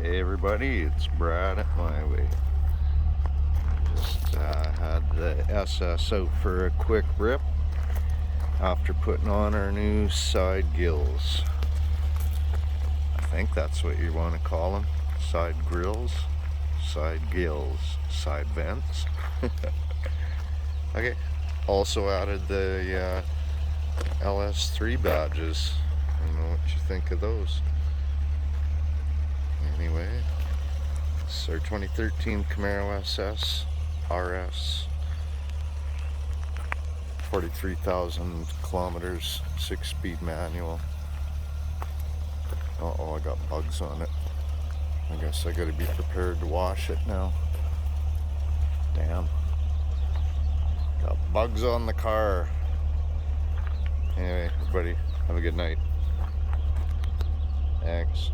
Hey everybody, it's Brad at My Way. Just had the SS out for a quick rip after putting on our new side gills. I think that's what you want to call them. Side grills, side gills, side vents. Okay, also added the LS3 badges. I don't know what you think of those. Anyway, it's our 2013 Camaro RS, 43,000 kilometers, 6-speed manual. Uh-oh, I got bugs on it. I guess I gotta be prepared to wash it now. Damn. Got bugs on the car. Anyway, everybody, have a good night. Thanks.